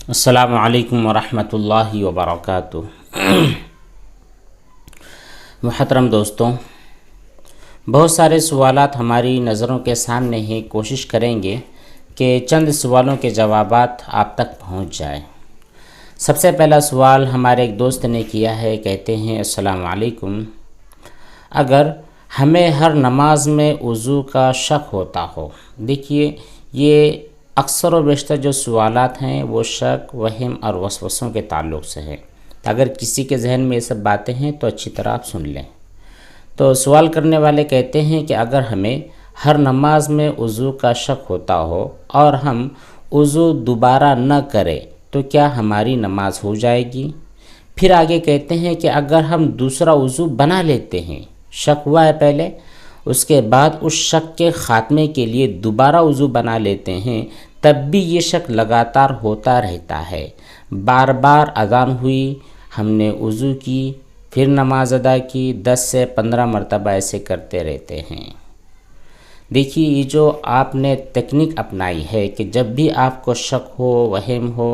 السلام علیکم ورحمۃ اللہ وبرکاتہ۔ محترم دوستوں، بہت سارے سوالات ہماری نظروں کے سامنے ہیں، کوشش کریں گے کہ چند سوالوں کے جوابات آپ تک پہنچ جائیں۔ سب سے پہلا سوال ہمارے ایک دوست نے کیا ہے، کہتے ہیں السلام علیکم، اگر ہمیں ہر نماز میں وضو کا شک ہوتا ہو۔ دیکھیے، یہ اکثر و بیشتر جو سوالات ہیں وہ شک، وہم اور وسوسوں کے تعلق سے ہے۔ اگر کسی کے ذہن میں یہ سب باتیں ہیں تو اچھی طرح آپ سن لیں۔ تو سوال کرنے والے کہتے ہیں کہ اگر ہمیں ہر نماز میں وضو کا شک ہوتا ہو اور ہم وضو دوبارہ نہ کریں تو کیا ہماری نماز ہو جائے گی؟ پھر آگے کہتے ہیں کہ اگر ہم دوسرا وضو بنا لیتے ہیں، شک ہوا ہے پہلے، اس کے بعد اس شک کے خاتمے کے لیے دوبارہ وضو بنا لیتے ہیں، تب بھی یہ شک لگاتار ہوتا رہتا ہے۔ بار بار اذان ہوئی، ہم نے وضو کی، پھر نماز ادا کی، 10 سے 15 مرتبہ ایسے کرتے رہتے ہیں۔ دیکھیے، یہ جو آپ نے تکنیک اپنائی ہے کہ جب بھی آپ کو شک ہو، وہم ہو،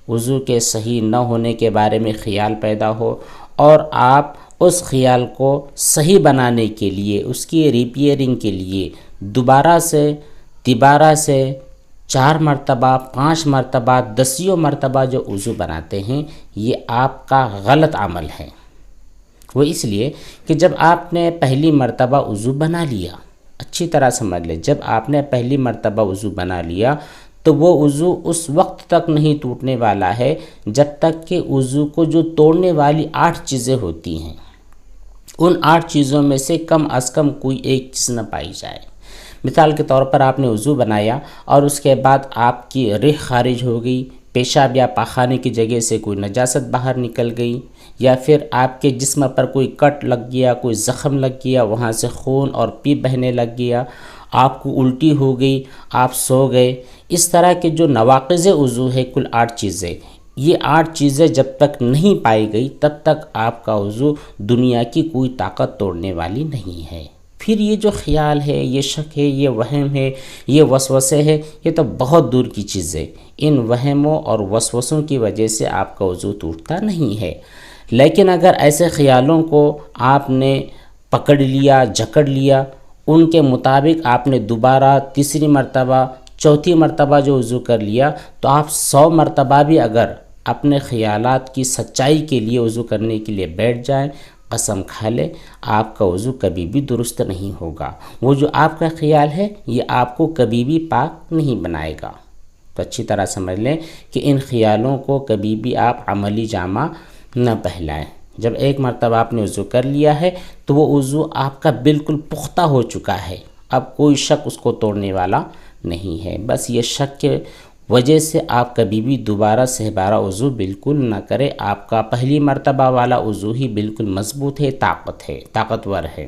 وضو کے صحیح نہ ہونے کے بارے میں خیال پیدا ہو اور آپ اس خیال کو صحیح بنانے کے لیے، اس کی ریپیئرنگ کے لیے دوبارہ سے 4 مرتبہ، 5 مرتبہ، 10 مرتبہ جو وضو بناتے ہیں، یہ آپ کا غلط عمل ہے۔ وہ اس لیے کہ جب آپ نے پہلی مرتبہ وضو بنا لیا، اچھی طرح سمجھ لیں، جب آپ نے پہلی مرتبہ وضو بنا لیا تو وہ وضو اس وقت تک نہیں ٹوٹنے والا ہے جب تک کہ وضو کو جو توڑنے والی 8 چیزیں ہوتی ہیں، ان 8 چیزوں میں سے کم از کم کوئی ایک چیز نہ پائی جائے۔ مثال کے طور پر آپ نے وضو بنایا اور اس کے بعد آپ کی ریح خارج ہو گئی، پیشاب یا پاخانے کی جگہ سے کوئی نجاست باہر نکل گئی، یا پھر آپ کے جسم پر کوئی کٹ لگ گیا، کوئی زخم لگ گیا، وہاں سے خون اور پیپ بہنے لگ گیا، آپ کو الٹی ہو گئی، آپ سو گئے۔ اس طرح کے جو نواقض وضو ہے، کل 8 چیزیں، یہ 8 چیزیں جب تک نہیں پائی گئی تب تک آپ کا وضو دنیا کی کوئی طاقت توڑنے والی نہیں ہے۔ پھر یہ جو خیال ہے، یہ شک ہے، یہ وہم ہے، یہ وسوسے ہے، یہ تو بہت دور کی چیز ہے۔ ان وہموں اور وسوسوں کی وجہ سے آپ کا وضو ٹوٹتا نہیں ہے۔ لیکن اگر ایسے خیالوں کو آپ نے پکڑ لیا، جکڑ لیا، ان کے مطابق آپ نے دوبارہ تیسری مرتبہ، چوتھی مرتبہ جو وضو کر لیا، تو آپ 100 مرتبہ بھی اگر اپنے خیالات کی سچائی کے لیے وضو کرنے کے لیے بیٹھ جائیں، قسم کھا لیں، آپ کا وضو کبھی بھی درست نہیں ہوگا۔ وہ جو آپ کا خیال ہے، یہ آپ کو کبھی بھی پاک نہیں بنائے گا۔ تو اچھی طرح سمجھ لیں کہ ان خیالوں کو کبھی بھی آپ عملی جامہ نہ پہنائیں۔ جب ایک مرتبہ آپ نے وضو کر لیا ہے تو وہ وضو آپ کا بالکل پختہ ہو چکا ہے، اب کوئی شک اس کو توڑنے والا نہیں ہے۔ بس یہ شک کے وجہ سے آپ کبھی بھی دوبارہ سہبارہ وضو بالکل نہ کریں۔ آپ کا پہلی مرتبہ والا وضو ہی بالکل مضبوط ہے، طاقتور ہے۔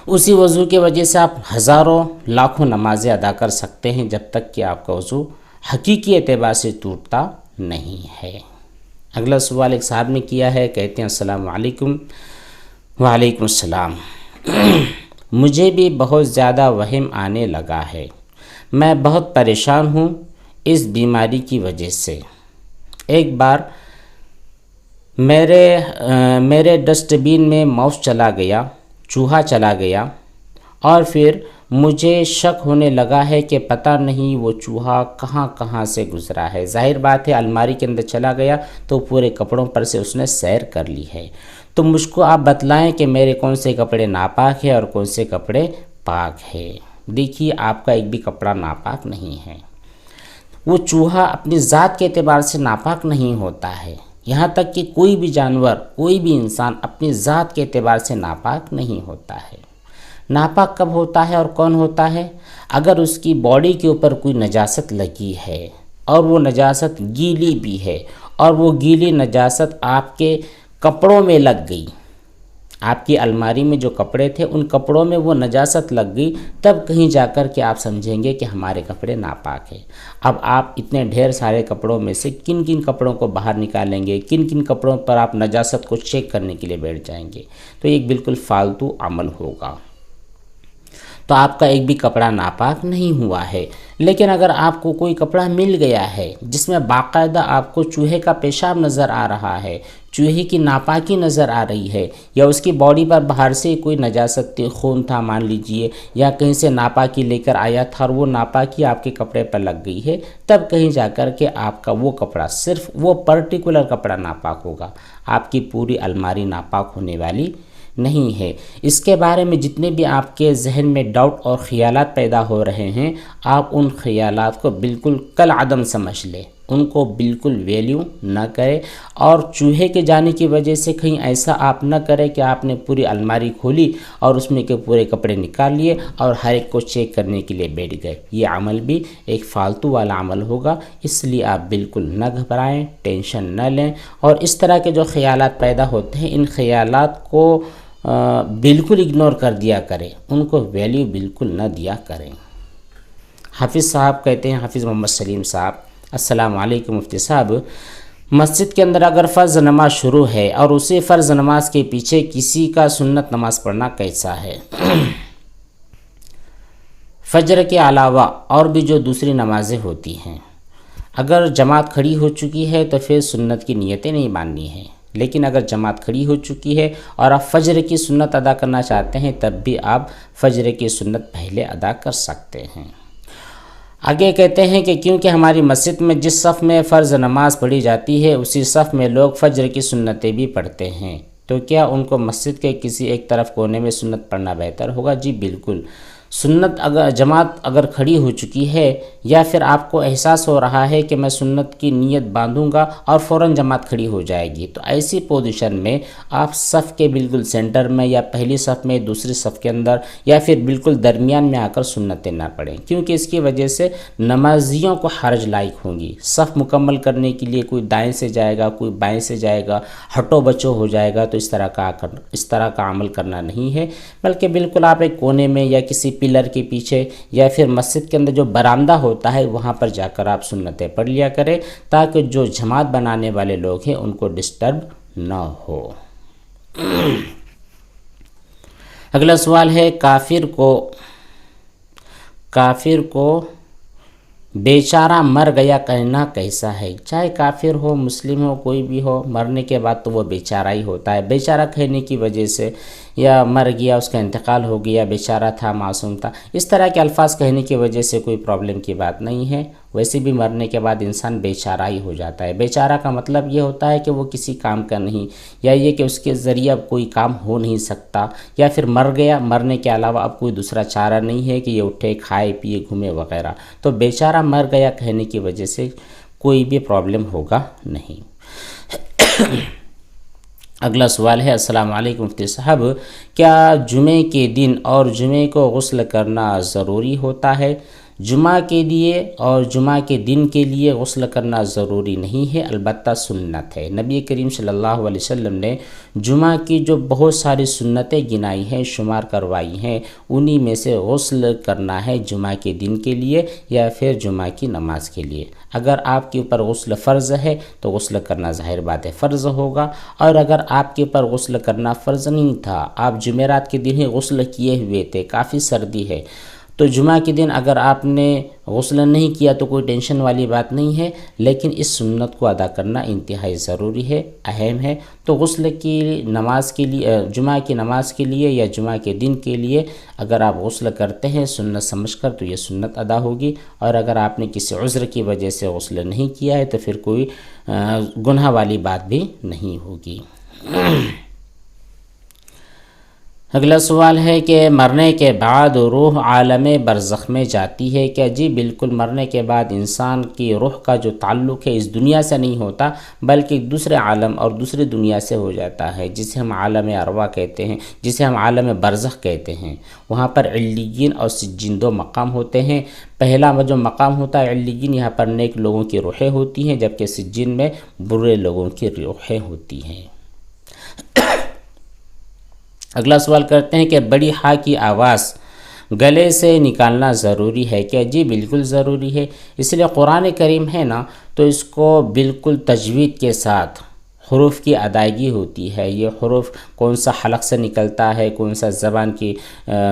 اسی وضو کی وجہ سے آپ ہزاروں، لاکھوں نمازیں ادا کر سکتے ہیں جب تک کہ آپ کا وضو حقیقی اعتبار سے ٹوٹتا نہیں ہے۔ اگلا سوال ایک صاحب نے کیا ہے، کہتے ہیں السلام علیکم۔ وعلیکم السلام۔ مجھے بھی بہت زیادہ وہم آنے لگا ہے، میں بہت پریشان ہوں اس بیماری کی وجہ سے۔ ایک بار میرے ڈسٹ بین میں ماؤس چلا گیا، چوہا چلا گیا، اور پھر مجھے شک ہونے لگا ہے کہ پتہ نہیں وہ چوہا کہاں سے گزرا ہے۔ ظاہر بات ہے، الماری کے اندر چلا گیا تو پورے کپڑوں پر سے اس نے سیر کر لی ہے۔ تو مجھ کو آپ بتلائیں کہ میرے کون سے کپڑے ناپاک ہیں اور کون سے کپڑے پاک ہیں۔ دیکھیے، آپ کا ایک بھی کپڑا ناپاک نہیں ہے۔ وہ چوہا اپنی ذات کے اعتبار سے ناپاک نہیں ہوتا ہے، یہاں تک کہ کوئی بھی جانور، کوئی بھی انسان اپنی ذات کے اعتبار سے ناپاک نہیں ہوتا ہے۔ ناپاک کب ہوتا ہے اور کون ہوتا ہے؟ اگر اس کی باڈی کے اوپر کوئی نجاست لگی ہے اور وہ نجاست گیلی بھی ہے، اور وہ گیلی نجاست آپ کے کپڑوں میں لگ گئی، آپ کی الماری میں جو کپڑے تھے ان کپڑوں میں وہ نجاست لگ گئی، تب کہیں جا کر کے آپ سمجھیں گے کہ ہمارے کپڑے ناپاک ہیں۔ اب آپ اتنے ڈھیر سارے کپڑوں میں سے کن کن کپڑوں کو باہر نکالیں گے، کن کن کپڑوں پر آپ نجاست کو چیک کرنے کے لیے بیٹھ جائیں گے؟ تو ایک بالکل فالتو عمل ہوگا۔ تو آپ کا ایک بھی کپڑا ناپاک نہیں ہوا ہے۔ لیکن اگر آپ کو کوئی کپڑا مل گیا ہے جس میں باقاعدہ آپ کو چوہے کا پیشاب نظر آ رہا ہے، چوہے کی ناپاکی نظر آ رہی ہے، یا اس کی باڈی پر باہر سے کوئی نجاست خون تھا مان لیجئے، یا کہیں سے ناپاکی لے کر آیا تھا اور وہ ناپاکی آپ کے کپڑے پر لگ گئی ہے، تب کہیں جا کر کے آپ کا وہ کپڑا، صرف وہ پرٹیکولر کپڑا ناپاک ہوگا، آپ کی پوری الماری ناپاک ہونے والی نہیں ہے۔ اس کے بارے میں جتنے بھی آپ کے ذہن میں ڈاؤٹ اور خیالات پیدا ہو رہے ہیں، آپ ان خیالات کو بالکل کل عدم سمجھ لیں، ان کو بالکل ویلیو نہ کریں، اور چوہے کے جانے کی وجہ سے کہیں ایسا آپ نہ کریں کہ آپ نے پوری الماری کھولی اور اس میں کے پورے کپڑے نکال لیے اور ہر ایک کو چیک کرنے کے لیے بیٹھ گئے۔ یہ عمل بھی ایک فالتو والا عمل ہوگا، اس لیے آپ بالکل نہ گھبرائیں، ٹینشن نہ لیں، اور اس طرح کے جو خیالات پیدا ہوتے ہیں ان خیالات کو بالکل اگنور کر دیا کریں، ان کو ویلیو بالکل نہ دیا کریں۔ حافظ صاحب کہتے ہیں، حافظ محمد سلیم صاحب، السلام علیکم مفتی صاحب، مسجد کے اندر اگر فرض نماز شروع ہے اور اسی فرض نماز کے پیچھے کسی کا سنت نماز پڑھنا کیسا ہے؟ فجر کے علاوہ اور بھی جو دوسری نمازیں ہوتی ہیں، اگر جماعت کھڑی ہو چکی ہے تو پھر سنت کی نیتیں نہیں ماننی ہیں، لیکن اگر جماعت کھڑی ہو چکی ہے اور آپ فجر کی سنت ادا کرنا چاہتے ہیں تب بھی آپ فجر کی سنت پہلے ادا کر سکتے ہیں۔ آگے کہتے ہیں کہ کیونکہ ہماری مسجد میں جس صف میں فرض نماز پڑھی جاتی ہے اسی صف میں لوگ فجر کی سنتیں بھی پڑھتے ہیں، تو کیا ان کو مسجد کے کسی ایک طرف کونے میں سنت پڑھنا بہتر ہوگا؟ جی بالکل، سنت جماعت اگر کھڑی ہو چکی ہے یا پھر آپ کو احساس ہو رہا ہے کہ میں سنت کی نیت باندھوں گا اور فوراً جماعت کھڑی ہو جائے گی، تو ایسی پوزیشن میں آپ صف کے بالکل سینٹر میں یا پہلی صف میں دوسری صف کے اندر یا پھر بالکل درمیان میں آ کر سنتیں نہ پڑھیں، کیونکہ اس کی وجہ سے نمازیوں کو حرج لاحق ہوگی۔ صف مکمل کرنے کے لیے کوئی دائیں سے جائے گا، کوئی بائیں سے جائے گا، ہٹو بچو ہو جائے گا، تو اس طرح کا عمل کرنا نہیں ہے، بلکہ بالکل آپ ایک کونے میں یا کسی پلر کے پیچھے یا پھر مسجد کے اندر جو برآمدہ ہوتا ہے وہاں پر جا کر آپ سنتیں پڑھ لیا کریں، تاکہ جو جماعت بنانے والے لوگ ہیں ان کو ڈسٹرب نہ ہو۔ اگلا سوال ہے، کافر کو بیچارہ مر گیا کہنا کیسا ہے؟ چاہے کافر ہو، مسلم ہو، کوئی بھی ہو، مرنے کے بعد تو وہ بیچارہ ہی ہوتا ہے۔ بیچارہ کہنے کی وجہ سے یا مر گیا، اس کا انتقال ہو گیا، بیچارہ تھا، معصوم تھا، اس طرح کے الفاظ کہنے کی وجہ سے کوئی پرابلم کی بات نہیں ہے۔ ویسے بھی مرنے کے بعد انسان بیچارہ ہی ہو جاتا ہے۔ بیچارہ کا مطلب یہ ہوتا ہے کہ وہ کسی کام کا نہیں، یا یہ کہ اس کے ذریعہ کوئی کام ہو نہیں سکتا، یا پھر مر گیا، مرنے کے علاوہ اب کوئی دوسرا چارہ نہیں ہے کہ یہ اٹھے، کھائے، پیے، گھومے وغیرہ، تو بیچارہ مر گیا کہنے کی وجہ سے کوئی بھی پرابلم ہوگا نہیں۔ اگلا سوال ہے، السلام علیکم مفتی صاحب، کیا جمعے کے دن اور جمعے کو غسل کرنا ضروری ہوتا ہے؟ جمعہ کے لیے اور جمعہ کے دن کے لیے غسل کرنا ضروری نہیں ہے، البتہ سنت ہے۔ نبی کریم صلی اللہ علیہ وسلم نے جمعہ کی جو بہت ساری سنتیں گنائی ہیں، شمار کروائی ہیں، انہی میں سے غسل کرنا ہے جمعہ کے دن کے لیے یا پھر جمعہ کی نماز کے لیے۔ اگر آپ کے اوپر غسل فرض ہے تو غسل کرنا ظاہر بات ہے فرض ہوگا، اور اگر آپ کے اوپر غسل کرنا فرض نہیں تھا، آپ جمعرات کے دن ہی غسل کیے ہوئے تھے، کافی سردی ہے، تو جمعہ کے دن اگر آپ نے غسل نہیں کیا تو کوئی ٹینشن والی بات نہیں ہے، لیکن اس سنت کو ادا کرنا انتہائی ضروری ہے، اہم ہے۔ تو غسل کی نماز کے لیے، جمعہ کی نماز کے لیے یا جمعہ کے دن کے لیے اگر آپ غسل کرتے ہیں سنت سمجھ کر تو یہ سنت ادا ہوگی، اور اگر آپ نے کسی عذر کی وجہ سے غسل نہیں کیا ہے تو پھر کوئی گناہ والی بات بھی نہیں ہوگی۔ اگلا سوال ہے کہ مرنے کے بعد روح عالم برزخ میں جاتی ہے کیا؟ جی بالکل، مرنے کے بعد انسان کی روح کا جو تعلق ہے اس دنیا سے نہیں ہوتا، بلکہ دوسرے عالم اور دوسری دنیا سے ہو جاتا ہے، جسے ہم عالم ارواح کہتے ہیں، جسے ہم عالم برزخ کہتے ہیں۔ وہاں پر علیین اور سجین دو مقام ہوتے ہیں۔ پہلا جو مقام ہوتا ہے علیین، یہاں پر نیک لوگوں کی روحیں ہوتی ہیں، جبکہ سجین میں برے لوگوں کی روحیں ہوتی ہیں۔ اگلا سوال کرتے ہیں کہ بڑی ہا کی آواز گلے سے نکالنا ضروری ہے کیا؟ جی بالکل ضروری ہے، اس لیے قرآن کریم ہے نا، تو اس کو بالکل تجوید کے ساتھ حروف کی ادائیگی ہوتی ہے، یہ حروف کون سا حلق سے نکلتا ہے، کون سا زبان کی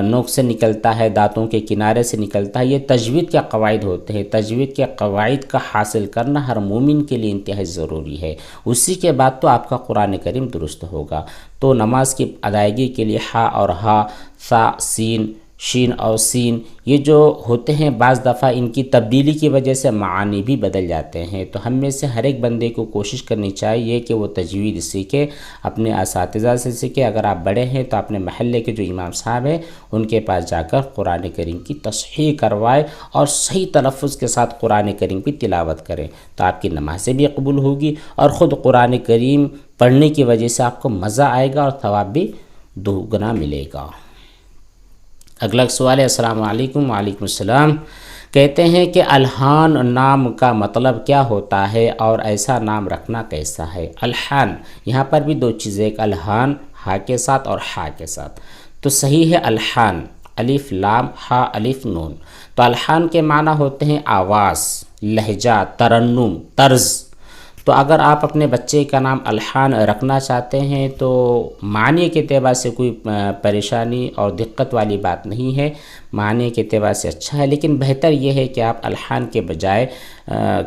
نوک سے نکلتا ہے، دانتوں کے کنارے سے نکلتا ہے، یہ تجوید کے قواعد ہوتے ہیں۔ تجوید کے قواعد کا حاصل کرنا ہر مومن کے لیے انتہائی ضروری ہے، اسی کے بعد تو آپ کا قرآن کریم درست ہوگا۔ تو نماز کی ادائیگی کے لیے ہا اور ہا، ثا، سین، شین اور سین یہ جو ہوتے ہیں بعض دفعہ ان کی تبدیلی کی وجہ سے معانی بھی بدل جاتے ہیں، تو ہم میں سے ہر ایک بندے کو کوشش کرنی چاہیے کہ وہ تجوید سیکھے، اپنے اساتذہ سے سیکھے۔ اگر آپ بڑے ہیں تو اپنے محلے کے جو امام صاحب ہیں ان کے پاس جا کر قرآن کریم کی تصحیح کروائے اور صحیح تلفظ کے ساتھ قرآن کریم کی تلاوت کریں، تو آپ کی نمازیں بھی قبول ہوگی اور خود قرآن کریم پڑھنے کی وجہ سے آپ کو مزہ آئے گا اور ثواب بھی دوگنا ملے گا۔ اگلا سوال ہے، السلام علیکم۔ وعلیکم السلام۔ کہتے ہیں کہ الحان نام کا مطلب کیا ہوتا ہے اور ایسا نام رکھنا کیسا ہے؟ الحان یہاں پر بھی دو چیزیں، ایک الحان ہا کے ساتھ اور ہا کے ساتھ، تو صحیح ہے الحان الف لام ہا الف نون۔ تو الحان کے معنی ہوتے ہیں آواز، لہجہ، ترنم، طرز۔ تو اگر آپ اپنے بچے کا نام الحان رکھنا چاہتے ہیں تو معنی کے اعتبار سے کوئی پریشانی اور دقت والی بات نہیں ہے، معنی کے اعتبار سے اچھا ہے، لیکن بہتر یہ ہے کہ آپ الحان کے بجائے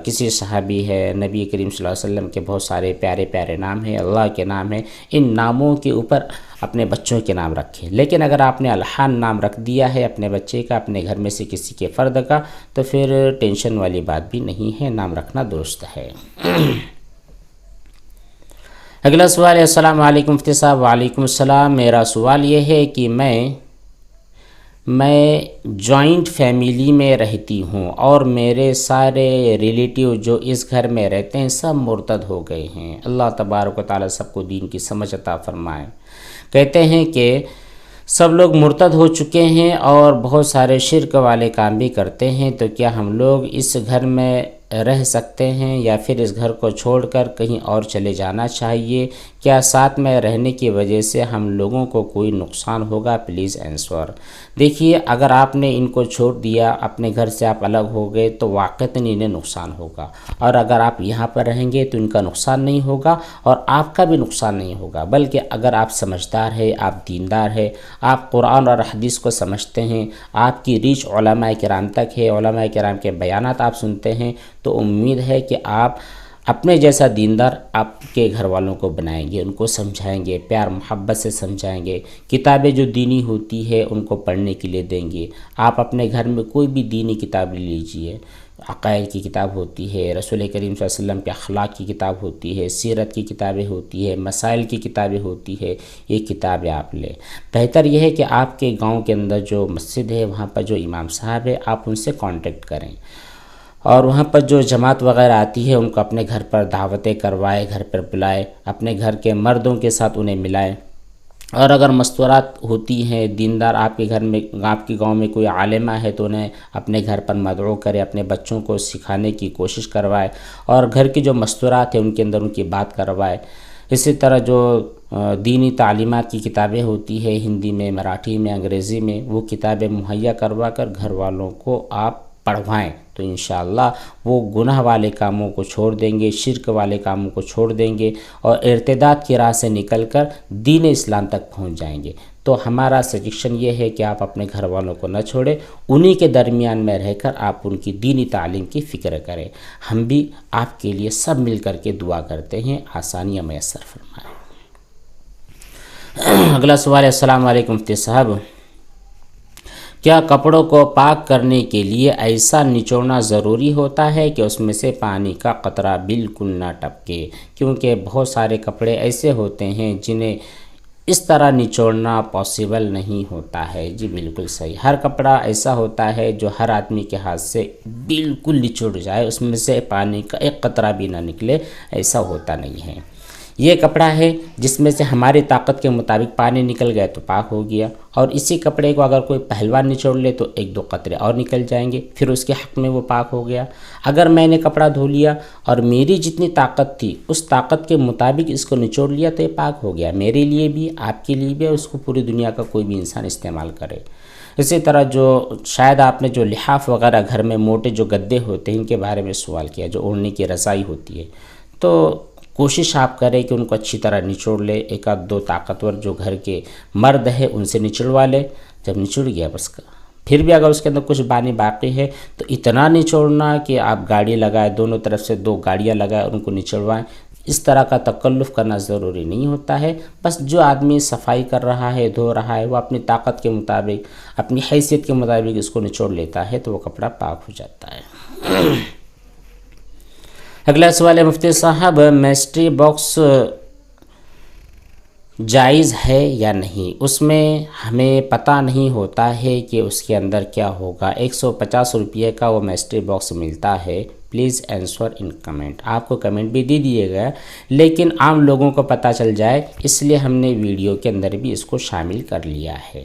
کسی صحابی ہے، نبی کریم صلی اللہ علیہ وسلم کے بہت سارے پیارے پیارے نام ہیں، اللہ کے نام ہیں، ان ناموں کے اوپر اپنے بچوں کے نام رکھیں۔ لیکن اگر آپ نے الحان نام رکھ دیا ہے اپنے بچے کا، اپنے گھر میں سے کسی کے فرد کا، تو پھر ٹینشن والی بات بھی نہیں ہے، نام رکھنا درست ہے۔ اگلا سوال ہے، السلام علیکم مفتی صاحب۔ وعلیکم السلام۔ میرا سوال یہ ہے کہ میں جوائنٹ فیملی میں رہتی ہوں اور میرے سارے ریلیٹیو جو اس گھر میں رہتے ہیں سب مرتد ہو گئے ہیں، اللہ تبارک و تعالیٰ سب کو دین کی سمجھ عطا فرمائے۔ کہتے ہیں کہ سب لوگ مرتد ہو چکے ہیں اور بہت سارے شرک والے کام بھی کرتے ہیں، تو کیا ہم لوگ اس گھر میں رہ سکتے ہیں یا پھر اس گھر کو چھوڑ کر کہیں اور چلے جانا چاہیے؟ کیا ساتھ میں رہنے کی وجہ سے ہم لوگوں کو کوئی نقصان ہوگا؟ Please answer. دیکھیے، اگر آپ نے ان کو چھوڑ دیا، اپنے گھر سے آپ الگ ہو گئے، تو واقعتاً انہیں نقصان ہوگا، اور اگر آپ یہاں پر رہیں گے تو ان کا نقصان نہیں ہوگا اور آپ کا بھی نقصان نہیں ہوگا، بلکہ اگر آپ سمجھدار ہے، آپ دیندار ہے، آپ قرآن اور حدیث کو سمجھتے ہیں، آپ کی ریچ علماء کرام تک ہے، علماء کرام کے بیانات آپ سنتے ہیں، تو امید ہے کہ آپ اپنے جیسا دیندار آپ کے گھر والوں کو بنائیں گے، ان کو سمجھائیں گے، پیار محبت سے سمجھائیں گے، کتابیں جو دینی ہوتی ہے ان کو پڑھنے کے لیے دیں گے۔ آپ اپنے گھر میں کوئی بھی دینی کتاب لے لیجئے، عقائد کی کتاب ہوتی ہے، رسول کریم صلی اللہ علیہ وسلم کے اخلاق کی کتاب ہوتی ہے، سیرت کی کتابیں ہوتی ہے، مسائل کی کتابیں ہوتی ہے، یہ کتابیں آپ لیں۔ بہتر یہ ہے کہ آپ کے گاؤں کے اندر جو مسجد ہے وہاں پر جو امام صاحب ہے آپ ان سے کانٹیکٹ کریں، اور وہاں پر جو جماعت وغیرہ آتی ہے ان کو اپنے گھر پر دعوتیں کروائے، گھر پر بلائے، اپنے گھر کے مردوں کے ساتھ انہیں ملائے، اور اگر مستورات ہوتی ہیں دیندار آپ کے گھر میں، آپ کے گاؤں میں کوئی عالمہ ہے تو انہیں اپنے گھر پر مدعو کرے، اپنے بچوں کو سکھانے کی کوشش کروائے، اور گھر کی جو مستورات ہیں ان کے اندر ان کی بات کروائے۔ اسی طرح جو دینی تعلیمات کی کتابیں ہوتی ہے ہندی میں، مراٹھی میں، انگریزی میں، وہ کتابیں مہیا کروا کر گھر والوں کو آپ پڑھوائیں، تو انشاءاللہ وہ گناہ والے کاموں کو چھوڑ دیں گے، شرک والے کاموں کو چھوڑ دیں گے اور ارتداد کی راہ سے نکل کر دین اسلام تک پہنچ جائیں گے۔ تو ہمارا سجیشن یہ ہے کہ آپ اپنے گھر والوں کو نہ چھوڑیں، انہی کے درمیان میں رہ کر آپ ان کی دینی تعلیم کی فکر کریں۔ ہم بھی آپ کے لیے سب مل کر کے دعا کرتے ہیں، آسانیاں میسر فرمائیں۔ اگلا سوال ہے، السلام علیکم مفتی صاحب، کیا کپڑوں کو پاک کرنے کے لیے ایسا نچوڑنا ضروری ہوتا ہے کہ اس میں سے پانی کا قطرہ بالکل نہ ٹپکے؟ کیونکہ بہت سارے کپڑے ایسے ہوتے ہیں جنہیں اس طرح نچوڑنا پاسبل نہیں ہوتا ہے۔ جی بالکل صحیح، ہر کپڑا ایسا ہوتا ہے جو ہر آدمی کے ہاتھ سے بالکل نچوڑ جائے، اس میں سے پانی کا ایک قطرہ بھی نہ نکلے، ایسا ہوتا نہیں ہے۔ یہ کپڑا ہے جس میں سے ہماری طاقت کے مطابق پانی نکل گیا تو پاک ہو گیا، اور اسی کپڑے کو اگر کوئی پہلوان نچوڑ لے تو ایک دو قطرے اور نکل جائیں گے، پھر اس کے حق میں وہ پاک ہو گیا۔ اگر میں نے کپڑا دھو لیا اور میری جتنی طاقت تھی اس طاقت کے مطابق اس کو نچوڑ لیا تو یہ پاک ہو گیا، میرے لیے بھی، آپ کے لیے بھی، اور اس کو پوری دنیا کا کوئی بھی انسان استعمال کرے۔ اسی طرح جو شاید آپ نے جو لحاف وغیرہ گھر میں موٹے جو گدے ہوتے ہیں ان کے بارے میں سوال کیا، جو اوڑھنے کی رضائی ہوتی ہے، تو کوشش آپ کریں کہ ان کو اچھی طرح نچوڑ لے، ایک آدھ دو طاقتور جو گھر کے مرد ہے ان سے نچڑوا لے، جب نچڑ گیا بس کا پھر بھی اگر اس کے اندر کچھ پانی باقی ہے تو اتنا نچوڑنا کہ آپ گاڑی لگائیں، دونوں طرف سے 2 گاڑیاں لگائیں اور ان کو نچڑوائیں۔ اس طرح کا تکلف کرنا ضروری نہیں ہوتا ہے، بس جو آدمی صفائی کر رہا ہے، دھو رہا ہے، وہ اپنی طاقت کے مطابق، اپنی حیثیت کے مطابق اس کو نچوڑ لیتا ہے تو وہ کپڑا پاک ہو جاتا ہے۔ اگلا سوال ہے مفتی صاحب، میسٹری باکس جائز ہے یا نہیں؟ اس میں ہمیں پتہ نہیں ہوتا ہے کہ اس کے اندر کیا ہوگا۔ 150 روپے کا وہ میسٹری باکس ملتا ہے، پلیز آنسر ان کمنٹ۔ آپ کو کمنٹ بھی دے دیے گا لیکن عام لوگوں کو پتہ چل جائے اس لیے ہم نے ویڈیو کے اندر بھی اس کو شامل کر لیا ہے۔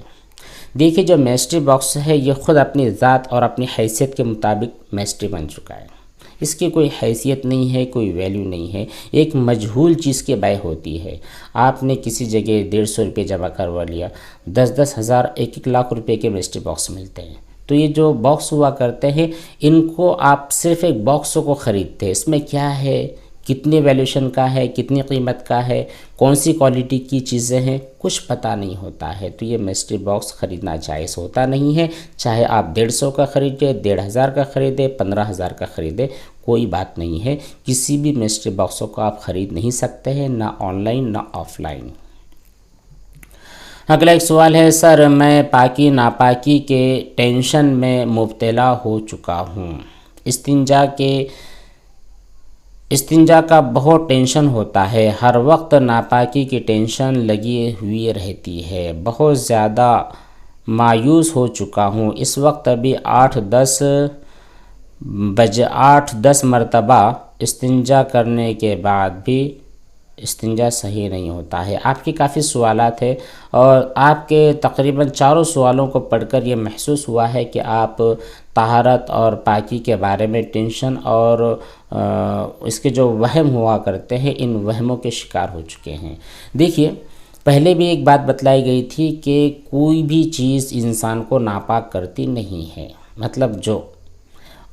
دیکھیے جو میسٹری باکس ہے یہ خود اپنی ذات اور اپنی حیثیت کے مطابق میسٹری بن چکا ہے، اس کی کوئی حیثیت نہیں ہے، کوئی ویلیو نہیں ہے، ایک مجہول چیز کے بائے ہوتی ہے۔ آپ نے کسی جگہ 150 روپے جمع کروا لیا، 10 ہزار 1 لاکھ روپے کے میسٹری باکس ملتے ہیں۔ تو یہ جو باکس ہوا کرتے ہیں ان کو آپ صرف ایک باکسوں کو خریدتے ہیں، اس میں کیا ہے، کتنی ویلیوشن کا ہے، کتنی قیمت کا ہے، کون سی کوالٹی کی چیزیں ہیں، کچھ پتہ نہیں ہوتا ہے، تو یہ میسٹری باکس خریدنا جائز ہوتا نہیں ہے۔ چاہے آپ 150 کا خریدیں، 1500 کا خریدیں، 15000 کا خریدیں، کوئی بات نہیں ہے، کسی بھی میسٹری باکسوں کو آپ خرید نہیں سکتے ہیں، نہ آن لائن نہ آف لائن۔ اگلا ایک سوال ہے، سر میں پاکی ناپاکی کے ٹینشن میں مبتلا ہو چکا ہوں، استنجا کا بہت ٹینشن ہوتا ہے، ہر وقت ناپاکی کی ٹینشن لگی ہوئی رہتی ہے، بہت زیادہ مایوس ہو چکا ہوں، اس وقت ابھی 8-10 مرتبہ استنجا کرنے کے بعد بھی استنجا صحیح نہیں ہوتا ہے۔ آپ کی کافی سوالات ہیں اور آپ کے تقریباً چاروں سوالوں کو پڑھ کر یہ محسوس ہوا ہے کہ آپ طہارت اور پاکی کے بارے میں ٹینشن اور اس کے جو وہم ہوا کرتے ہیں ان وہموں کے شکار ہو چکے ہیں۔ دیکھیے پہلے بھی ایک بات بتلائی گئی تھی کہ کوئی بھی چیز انسان کو ناپاک کرتی نہیں ہے، مطلب جو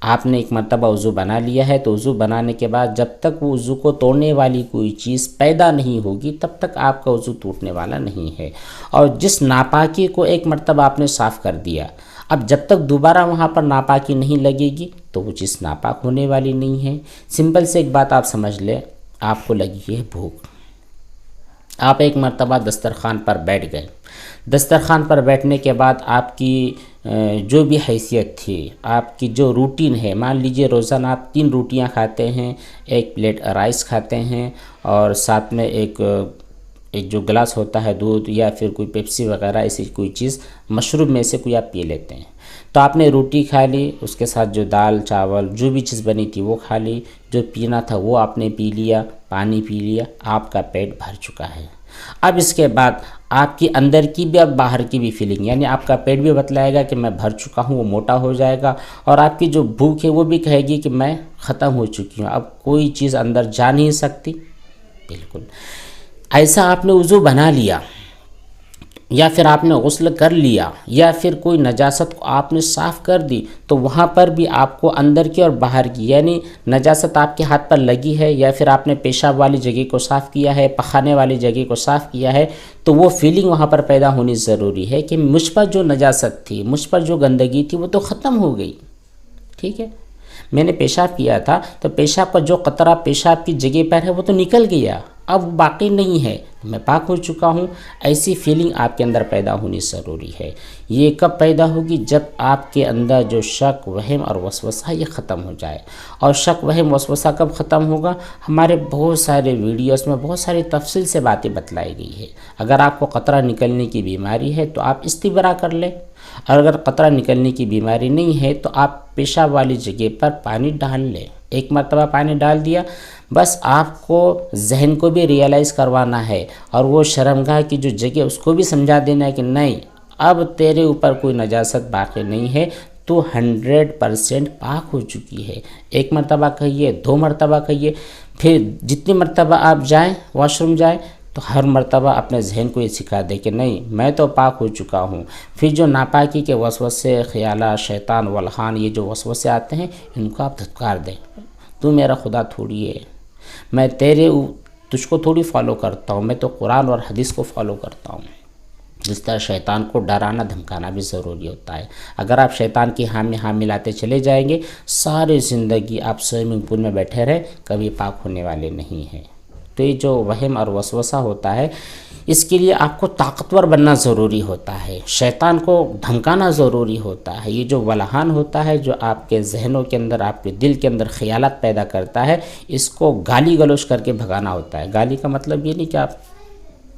آپ نے ایک مرتبہ وضو بنا لیا ہے تو وضو بنانے کے بعد جب تک وہ وضو کو توڑنے والی کوئی چیز پیدا نہیں ہوگی تب تک آپ کا وضو ٹوٹنے والا نہیں ہے، اور جس ناپاکی کو ایک مرتبہ آپ نے صاف کر دیا، اب جب تک دوبارہ وہاں پر ناپاکی نہیں لگے گی تو وہ چیز ناپاک ہونے والی نہیں ہے۔ سمپل سے ایک بات آپ سمجھ لیں، آپ کو لگی ہے بھوک، آپ ایک مرتبہ دسترخوان پر بیٹھ گئے، دسترخوان پر بیٹھنے کے بعد آپ کی جو بھی حیثیت تھی، آپ کی جو روٹین ہے، مان لیجئے روزانہ آپ 3 روٹیاں کھاتے ہیں، 1 پلیٹ رائس کھاتے ہیں اور ساتھ میں ایک جو گلاس ہوتا ہے دودھ یا پھر کوئی پیپسی وغیرہ ایسی کوئی چیز مشروب میں سے کوئی آپ پی لیتے ہیں، تو آپ نے روٹی کھا لی، اس کے ساتھ جو دال چاول جو بھی چیز بنی تھی وہ کھا لی، جو پینا تھا وہ آپ نے پی لیا، پانی پی لیا، آپ کا پیٹ بھر چکا ہے۔ اب اس کے بعد آپ کی اندر کی بھی اور باہر کی بھی فیلنگ، یعنی آپ کا پیٹ بھی بتلائے گا کہ میں بھر چکا ہوں، وہ موٹا ہو جائے گا، اور آپ کی جو بھوک ہے وہ بھی کہے گی کہ میں ختم ہو چکی ہوں، اب کوئی چیز اندر جا نہیں سکتی۔ بالکل ایسا آپ نے وضو بنا لیا یا پھر آپ نے غسل کر لیا یا پھر کوئی نجاست کو آپ نے صاف کر دی تو وہاں پر بھی آپ کو اندر کی اور باہر کی، یعنی نجاست آپ کے ہاتھ پر لگی ہے یا پھر آپ نے پیشاب والی جگہ کو صاف کیا ہے، پخانے والی جگہ کو صاف کیا ہے، تو وہ فیلنگ وہاں پر پیدا ہونی ضروری ہے کہ مجھ پر جو نجاست تھی، مجھ پر جو گندگی تھی وہ تو ختم ہو گئی، ٹھیک ہے، میں نے پیشاب کیا تھا تو پیشاب کا جو قطرہ پیشاب کی جگہ پر ہے وہ تو نکل گیا، اب باقی نہیں ہے، میں پاک ہو چکا ہوں، ایسی فیلنگ آپ کے اندر پیدا ہونی ضروری ہے۔ یہ کب پیدا ہوگی؟ جب آپ کے اندر جو شک وہم اور وسوسہ یہ ختم ہو جائے، اور شک وہم وسوسہ کب ختم ہوگا؟ ہمارے بہت سارے ویڈیوز میں بہت ساری تفصیل سے باتیں بتلائی گئی ہے۔ اگر آپ کو قطرہ نکلنے کی بیماری ہے تو آپ استبرا کر لیں، اور اگر قطرہ نکلنے کی بیماری نہیں ہے تو آپ پیشاب والی جگہ پر پانی ڈال لیں، 1 مرتبہ پانی ڈال دیا، بس آپ کو ذہن کو بھی ریئلائز کروانا ہے اور وہ شرمگاہ کی جو جگہ اس کو بھی سمجھا دینا ہے کہ نہیں اب تیرے اوپر کوئی نجاست باقی نہیں ہے، تو 100% پاک ہو چکی ہے۔ 1 مرتبہ کہیے، 2 مرتبہ کہیے، پھر جتنی مرتبہ آپ جائیں واش روم جائیں تو ہر مرتبہ اپنے ذہن کو یہ سکھا دے کہ نہیں میں تو پاک ہو چکا ہوں۔ پھر جو ناپاکی کے وسوسے، خیالات، شیطان والہان، یہ جو وسوسے آتے ہیں ان کو آپ دھتکار دیں، تو میرا خدا تھوڑی ہے، میں تجھ کو تھوڑی فالو کرتا ہوں، میں تو قرآن اور حدیث کو فالو کرتا ہوں۔ جس طرح شیطان کو ڈرانا دھمکانا بھی ضروری ہوتا ہے۔ اگر آپ شیطان کی ہاں میں ہاں ملاتے چلے جائیں گے، ساری زندگی آپ سوئمنگ پول میں بیٹھے رہے، کبھی پاک ہونے والے نہیں ہیں۔ تو یہ جو وہم اور وسوسہ ہوتا ہے، اس کے لیے آپ کو طاقتور بننا ضروری ہوتا ہے، شیطان کو دھمکانا ضروری ہوتا ہے۔ یہ جو ولہان ہوتا ہے، جو آپ کے ذہنوں کے اندر، آپ کے دل کے اندر خیالات پیدا کرتا ہے، اس کو گالی گلوچ کر کے بھگانا ہوتا ہے۔ گالی کا مطلب یہ نہیں کہ آپ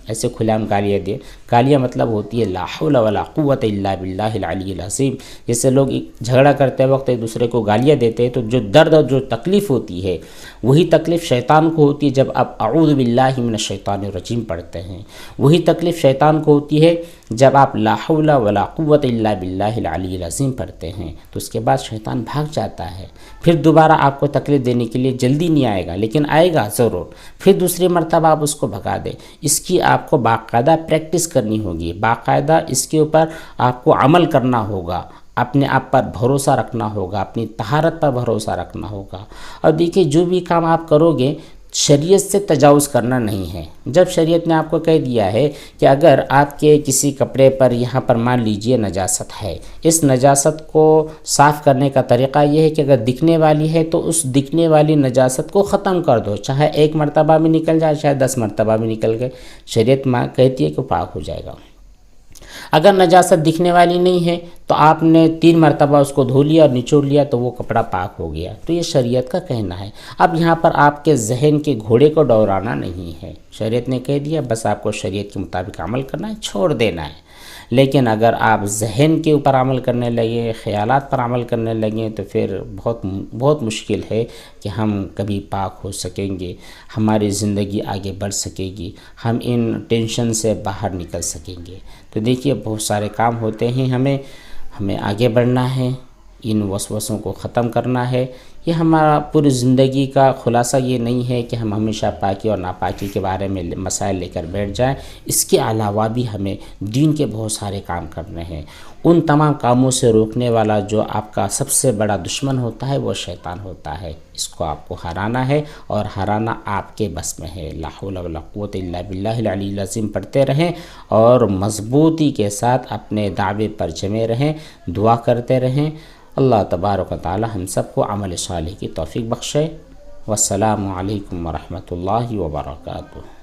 ایسے کھلے عام گالیاں دیں، گالیاں مطلب ہوتی ہے لا حول ولا قوت الا باللہ العلی العظیم۔ جیسے لوگ جھگڑا کرتے وقت ایک دوسرے کو گالیاں دیتے ہیں، تو جو درد اور جو تکلیف ہوتی ہے، وہی تکلیف شیطان کو ہوتی ہے جب آپ اعوذ باللہ من الشیطان الرجیم پڑھتے ہیں، وہی تکلیف شیطان کو ہوتی ہے جب آپ لا حول ولا قوت الا باللہ العلی العظیم پڑھتے ہیں۔ تو اس کے بعد شیطان بھاگ جاتا ہے، پھر دوبارہ آپ کو تکلیف دینے کے لیے جلدی نہیں آئے گا، لیکن آئے گا ضرور۔ پھر دوسری مرتبہ آپ اس کو بھگا دیں۔ اس کی آپ کو باقاعدہ پریکٹس کرنی ہوگی، باقاعدہ اس کے اوپر آپ کو عمل کرنا ہوگا، اپنے آپ پر بھروسہ رکھنا ہوگا، اپنی طہارت پر بھروسہ رکھنا ہوگا۔ اور دیکھیے، جو بھی کام آپ کرو گے، شریعت سے تجاوز کرنا نہیں ہے۔ جب شریعت نے آپ کو کہہ دیا ہے کہ اگر آپ کے کسی کپڑے پر یہاں پر مان لیجئے نجاست ہے، اس نجاست کو صاف کرنے کا طریقہ یہ ہے کہ اگر دکھنے والی ہے تو اس دکھنے والی نجاست کو ختم کر دو، چاہے 1 مرتبہ بھی نکل جائے، چاہے 10 مرتبہ بھی نکل گئے، شریعت کہتی ہے کہ پاک ہو جائے گا۔ اگر نجاست دکھنے والی نہیں ہے تو آپ نے 3 مرتبہ اس کو دھو لیا اور نچوڑ لیا تو وہ کپڑا پاک ہو گیا۔ تو یہ شریعت کا کہنا ہے۔ اب یہاں پر آپ کے ذہن کے گھوڑے کو دوڑانا نہیں ہے، شریعت نے کہہ دیا، بس آپ کو شریعت کے مطابق عمل کرنا ہے، چھوڑ دینا ہے۔ لیکن اگر آپ ذہن کے اوپر عمل کرنے لگے، خیالات پر عمل کرنے لگیں، تو پھر بہت مشکل ہے کہ ہم کبھی پاک ہو سکیں گے، ہماری زندگی آگے بڑھ سکے گی، ہم ان ٹینشن سے باہر نکل سکیں گے۔ تو دیکھیے، بہت سارے کام ہوتے ہیں، ہمیں آگے بڑھنا ہے، ان وسوسوں کو ختم کرنا ہے۔ یہ ہمارا پوری زندگی کا خلاصہ یہ نہیں ہے کہ ہم ہمیشہ پاکی اور ناپاکی کے بارے میں مسائل لے کر بیٹھ جائیں۔ اس کے علاوہ بھی ہمیں دین کے بہت سارے کام کرنے ہیں۔ ان تمام کاموں سے روکنے والا جو آپ کا سب سے بڑا دشمن ہوتا ہے، وہ شیطان ہوتا ہے۔ اس کو آپ کو ہرانا ہے، اور ہرانا آپ کے بس میں ہے۔ لا حول ولا قوت الا باللہ العلی العظیم پڑھتے رہیں، اور مضبوطی کے ساتھ اپنے دعوے پر جمے رہیں، دعا کرتے رہیں۔ اللہ تبارک و تعالی ہم سب کو عمل صالح کی توفیق بخشے۔ والسلام علیکم ورحمۃ اللہ وبرکاتہ۔